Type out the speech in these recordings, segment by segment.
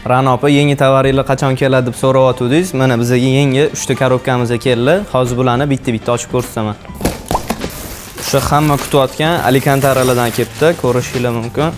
Ra'no opa, yangi tovaringlar qachon keladi deb so'rayotgandingiz. Mana bizga yangi 3 ta korobkamiz keldi. Hozir bularni bitta-bitta ochib ko'rsataman. O'sha hamma kutayotgan Alicantaralardan kelibdi, ko'rishingiz mumkin.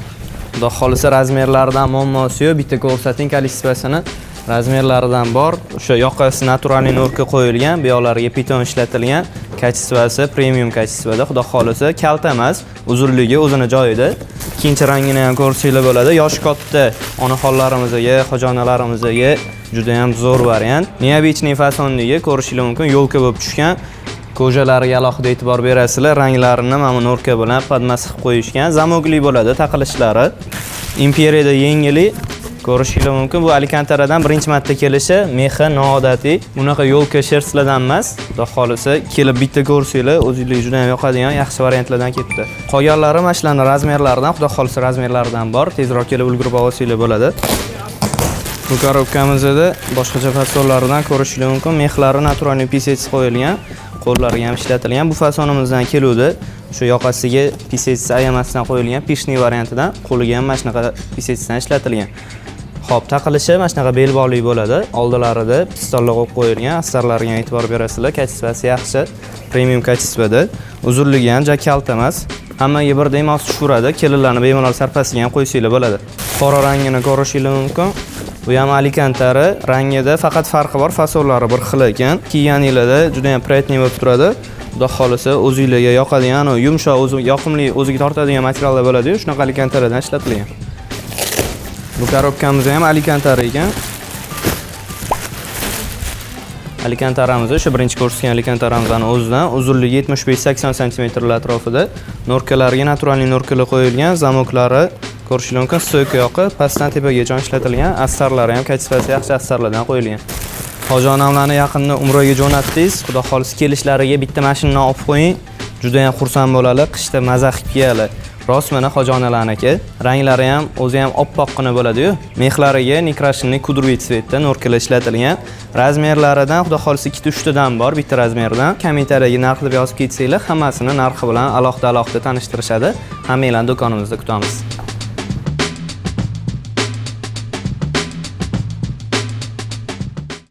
Xudo xolisa razmerlaridan muammosi yo'q. Bitta ko'rsating kolичествосini. Razmerlaridan bor. O'sha yoqasi naturalniy norka qo'yilgan, bu yoqlariga piton ishlatilgan. Kачествоsi premium kачествоda. Xudo xolisa kalta emas, uzunligi o'zini joyida. Ikkinchi rangini ham ko'rsanglar bo'ladi. Yosh katta onaxonlarimizga, xo'jonalarimizga juda ham zo'r variant. Neobichniy fasonligi ko'rishingiz mumkin, yo'lka bo'lib tushgan. Ko'jalariga alohida e'tibor berasizlar. Ranglarini mana bu norka bilan podmas qilib qo'yishgan. Zamogli bo'ladi taqilishlari. Imperiyada yengili ko'rishingiz mumkin. Bu Alicantaradan birinchi marta kelishi, mexi noodatiy. Bunaqa yo'lka sherslardan emas. Xudo xolisa kelib bitta ko'rsanglar, o'zingizga juda ham yoqadigan yaxshi variantlardan ketdi. Qolganlari mana shularning razmerlaridan, xudo xolisa razmerlaridan bor. Tezroq kelib ulgurib olsanglar bo'ladi. Bu korobkamizda boshqacha fasonlardan ko'rishingiz mumkin. Mexlari naturalniy pisets qo'yilgan. Qo'llariga ham ishlatilgan. Bu fasonimizdan keluvdi. Shu yoqasiga pisets ayamasdan qo'yilgan pishniy variantidan, qo'liga ham mana shunaqa pisetsdan ishlatilgan. Xo'p, taqilishi mana shunaqa bel bog'liq bo'ladi. Oldilarida pistollar qo'yib qo'yilgan. Astarlarga ham e'tibor berasizlar. Kачествоsi yaxshi, premium kачествоda. Uzunligi ham juda kalta emas. Hammaga birdek mos tushiradi. Kelinlarni bemalol sarpasiga ham qo'ysanglar bo'ladi. Qora rangini ko'rishingiz mumkin. Bu ham Alicantara rangida faqat farqi bor, fasonlari bir xil ekan. Kiyganinglarda juda ham приятный bo'lib turadi. Xudo xolisa o'zingizga yoqadigan, yumshoq, yoqimli, o'ziga tortadigan materiallar bo'ladi-yu, shunaqa Alicantaradan ishlatilgan. Bu korobkamiz ham Alicantara ekan. Alicantaramiz o'sha birinchi ko'rsatgan Alicantaramizdan o'zidan uzunligi 75-80 sm atrofida. Norkalariga naturalniy norkalar qo'yilgan, zamoklari ko'rishingiz mumkin, stoyka yoqi pastdan tepagacha ishlatilgan. Astarlari ham kачествоsi yaxshi astarlardan qo'yilgan. Xo'jonamlarni yaqinda umraga jo'natdingiz. Xudo xolisa kelishlariga bitta mashinani olib qo'ying. Juda ham xursand bo'ladi, qishda maza qilib kiyadi. Rost mana xo'jonalarniki. Ranglari ham o'zi ham oppoqqina bo'ladi-yu. Mexlariga nikrashniy kudroviy tsvetda norkalar ishlatilgan. Razmerlaridan xudo xolisa 2-3 tadan bor, bitta razmerdan. Kommentariyaga narx deb yozib ketsanglar, hammasini narxi bilan alohida tanishtirishadi. Hammanglarni do'konimizda kutamiz.